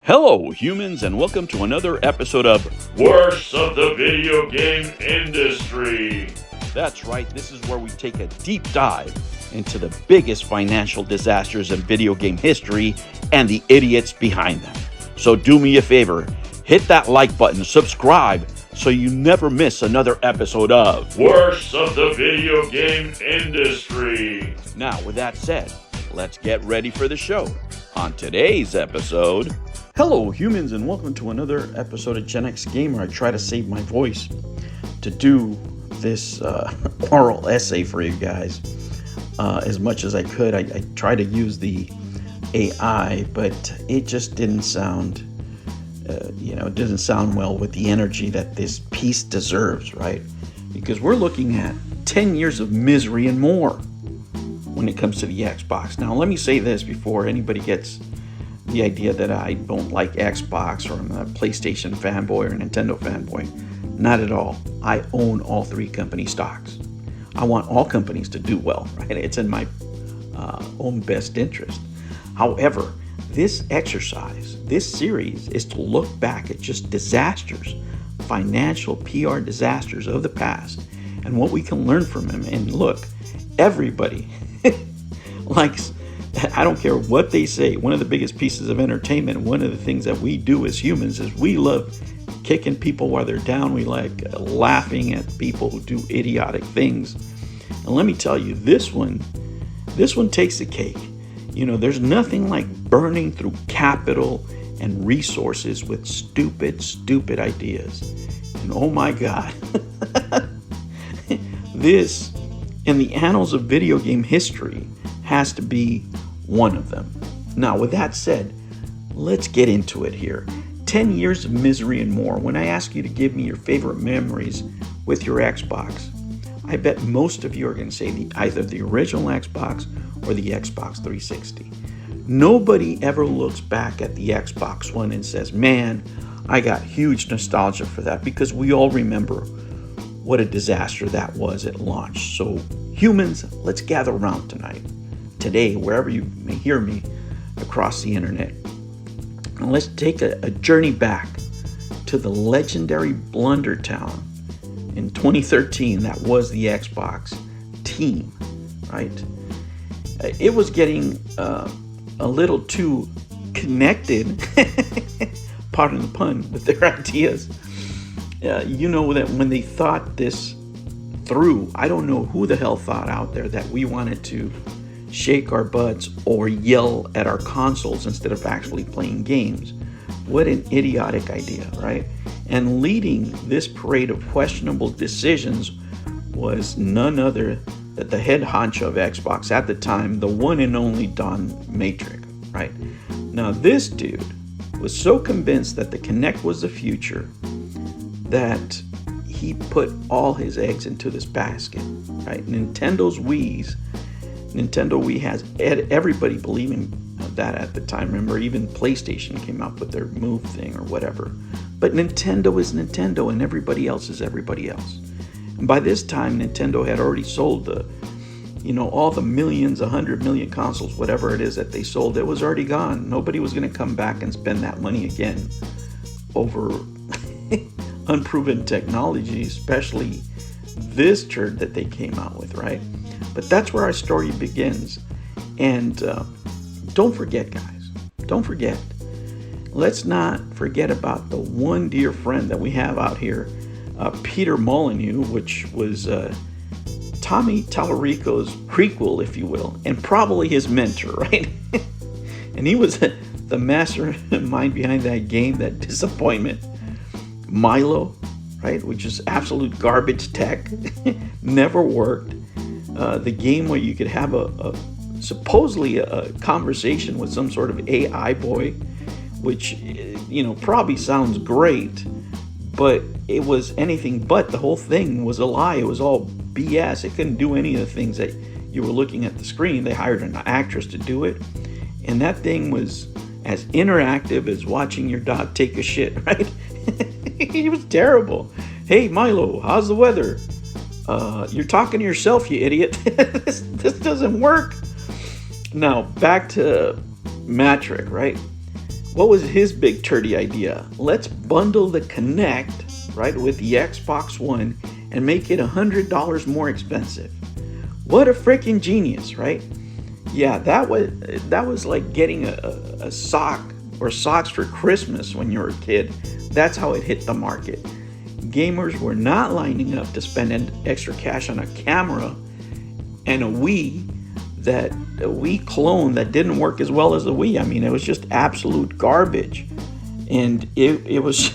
Hello, humans, and welcome to another episode of Worst of the Video Game Industry. That's right, this is where we take a deep dive into the biggest financial disasters in video game history and the idiots behind them. So do me a favor, hit that like button, subscribe, so you never miss another episode of Worst of the Video Game Industry. Now, with that said, let's get ready for the show. On today's episode... Hello, humans, and welcome to another episode of Gen X Gamer. I try to save my voice to do this oral essay for you guys as much as I could. I tried to use the AI, but it just didn't sound, it didn't sound well with the energy that this piece deserves, right? Because we're looking at 10 years of misery and more when it comes to the Xbox. Now, let me say this before anybody gets the idea that I don't like Xbox or I'm a PlayStation fanboy or a Nintendo fanboy. Not at all. I own all three company stocks. I want all companies to do well, right? It's in my own best interest. However, this exercise, this series is to look back at just disasters, financial PR disasters of the past and what we can learn from them. And look, everybody likes, I don't care what they say, one of the biggest pieces of entertainment, one of the things that we do as humans is we love kicking people while they're down. We like laughing at people who do idiotic things. And let me tell you, this one takes the cake. You know, there's nothing like burning through capital and resources with stupid ideas. And oh my God, this, in the annals of video game history, has to be one of them. Now, with that said, let's get into it here. 10 years of misery and more. When I ask you to give me your favorite memories with your Xbox, I bet most of you are going to say either the original Xbox or the Xbox 360. Nobody ever looks back at the Xbox One and says, man, I got huge nostalgia for that, because we all remember what a disaster that was at launch. So humans, let's gather around today, wherever you may hear me across the internet. And let's take a journey back to the legendary Blunder Town in 2013 that was the Xbox team, right? It was getting a little too connected, pardon the pun, with their ideas. You know that when they thought this through, I don't know who the hell thought out there that we wanted to shake our butts or yell at our consoles instead of actually playing games. What an idiotic idea, right? And leading this parade of questionable decisions was none other than the head honcho of Xbox at the time, the one and only Don Matrix, right? Now, this dude was so convinced that the Kinect was the future that he put all his eggs into this basket, right? Nintendo Wii has everybody believing that at the time. Remember, even PlayStation came up with their Move thing or whatever. But Nintendo is Nintendo and everybody else is everybody else. And by this time, Nintendo had already sold all the millions, 100 million consoles, whatever it is that they sold. It was already gone. Nobody was going to come back and spend that money again over unproven technology, especially this turd that they came out with, right? But that's where our story begins. And don't forget, guys, don't forget. Let's not forget about the one dear friend that we have out here, Peter Molyneux, which was Tommy Tallarico's prequel, if you will, and probably his mentor, right? And he was the mastermind behind that game, that disappointment, Milo, right? Which is absolute garbage tech, never worked. The game where you could have supposedly a conversation with some sort of AI boy, which, probably sounds great, but it was anything but. The whole thing was a lie. It was all BS. It couldn't do any of the things that you were looking at the screen. They hired an actress to do it, and that thing was as interactive as watching your dog take a shit, right? It was terrible. Hey, Milo, how's the weather? You're talking to yourself, you idiot. This doesn't work. Now, back to Matrix, right? What was his big turdy idea? Let's bundle the Kinect, right, with the Xbox One and make it $100 more expensive. What a freaking genius, right? Yeah, that was like getting a sock or socks for Christmas when you were a kid. That's how it hit the market. Gamers were not lining up to spend extra cash on a camera and a Wii clone that didn't work as well as the Wii. I mean, it was just absolute garbage. And it was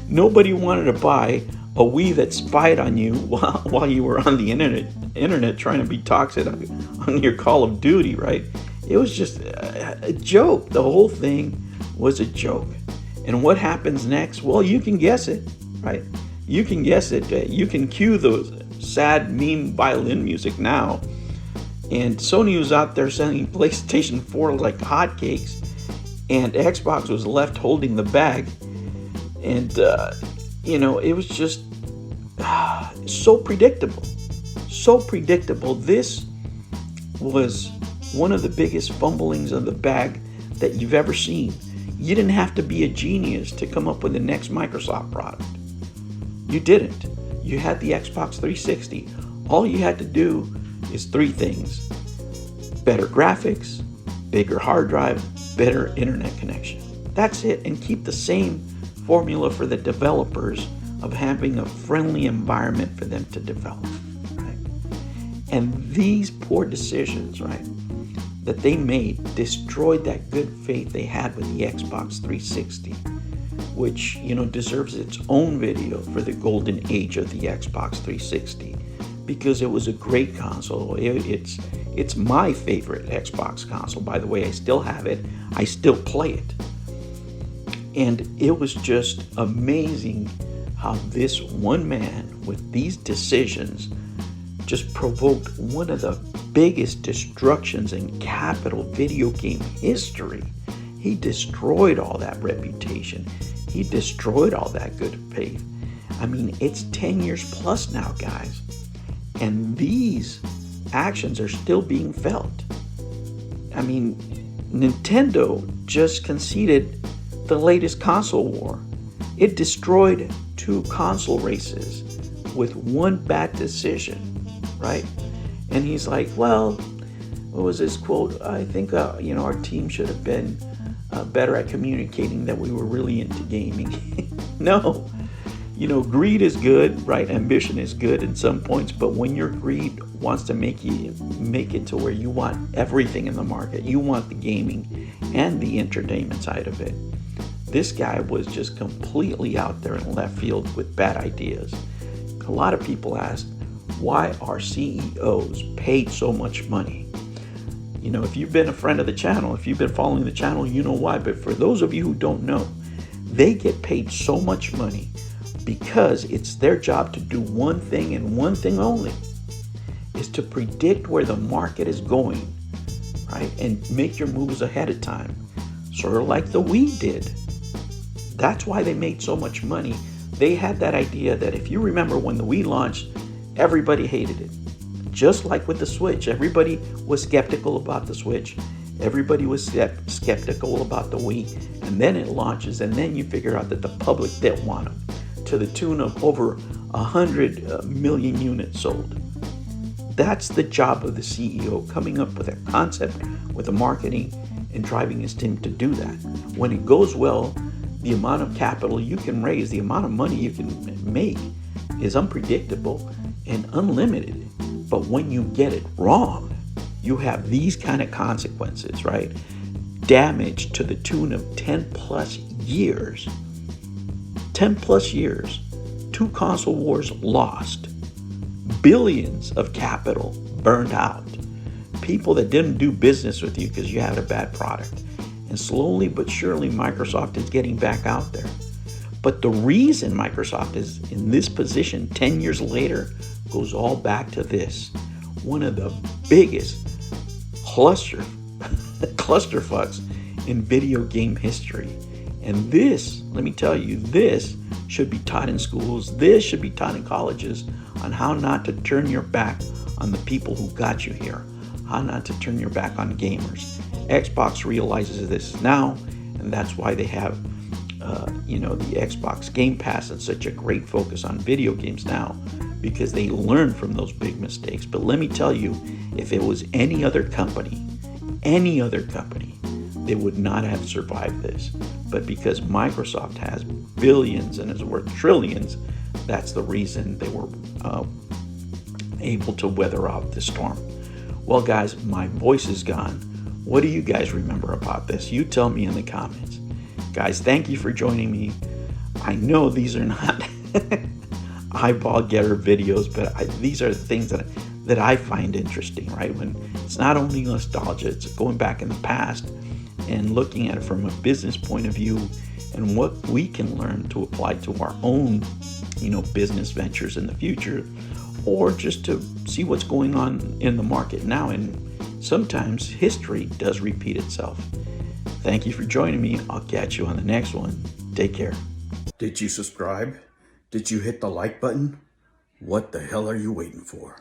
nobody wanted to buy a Wii that spied on you while you were on the internet trying to be toxic on your Call of Duty, right? It was just a joke. The whole thing was a joke. And what happens next? Well, you can guess it, right? You can guess it. You can cue those sad meme violin music now. And Sony was out there selling PlayStation 4 like hotcakes, and Xbox was left holding the bag. And it was just so predictable. So predictable. This was one of the biggest fumblings of the bag that you've ever seen. You didn't have to be a genius to come up with the next Microsoft product. You didn't. You had the Xbox 360. All you had to do is three things: better graphics, bigger hard drive, better internet connection. That's it. And keep the same formula for the developers of having a friendly environment for them to develop, right? And these poor decisions, right, that they made destroyed that good faith they had with the Xbox 360, which, deserves its own video for the golden age of the Xbox 360, because it was a great console. It's my favorite Xbox console, by the way. I still have it. I still play it. And it was just amazing how this one man with these decisions just provoked one of the biggest destructions in capital video game history. He destroyed all that reputation. He destroyed all that good faith. I mean, it's 10 years plus now, guys. And these actions are still being felt. I mean, Nintendo just conceded the latest console war. It destroyed 2 console races with one bad decision, right? And he's like, well, what was his quote? I think, our team should have been better at communicating that we were really into gaming. No, greed is good, right? Ambition is good in some points, but when your greed wants to make it to where you want everything in the market, you want the gaming and the entertainment side of it. This guy was just completely out there in left field with bad ideas. A lot of people asked, why are CEOs paid so much money? If you've been a friend of the channel, if you've been following the channel, you know why. But for those of you who don't know, they get paid so much money because it's their job to do one thing and one thing only, is to predict where the market is going, right? And make your moves ahead of time, sort of like the Wii did. That's why they made so much money. They had that idea that, if you remember when the Wii launched, everybody hated it. Just like with the Switch, everybody was skeptical about the Switch. Everybody was skeptical about the Wii. And then it launches, and then you figure out that the public didn't want them, to the tune of over 100 million units sold. That's the job of the CEO, coming up with a concept, with the marketing, and driving his team to do that. When it goes well, the amount of capital you can raise, the amount of money you can make is unpredictable and unlimited. But when you get it wrong, you have these kind of consequences, right? Damage to the tune of 10 plus years. 10 plus years. 2 console wars lost. Billions of capital burned out. People that didn't do business with you because you had a bad product. And slowly but surely, Microsoft is getting back out there. But the reason Microsoft is in this position 10 years later goes all back to this. One of the biggest clusterfucks in video game history. And this, let me tell you, this should be taught in schools. This should be taught in colleges, on how not to turn your back on the people who got you here. how not to turn your back on gamers. Xbox realizes this now, and that's why they have the Xbox Game Pass and such a great focus on video games now, because they learned from those big mistakes. But let me tell you, if it was any other company, they would not have survived this. But because Microsoft has billions and is worth trillions, that's the reason they were able to weather out the storm. Well, guys, my voice is gone. What do you guys remember about this? You tell me in the comments. Guys, thank you for joining me. I know these are not eyeball getter videos, but these are the things that I find interesting, right? When it's not only nostalgia, it's going back in the past and looking at it from a business point of view and what we can learn to apply to our own, business ventures in the future, or just to see what's going on in the market now. And sometimes history does repeat itself. Thank you for joining me. I'll catch you on the next one. Take care. Did you subscribe? Did you hit the like button? What the hell are you waiting for?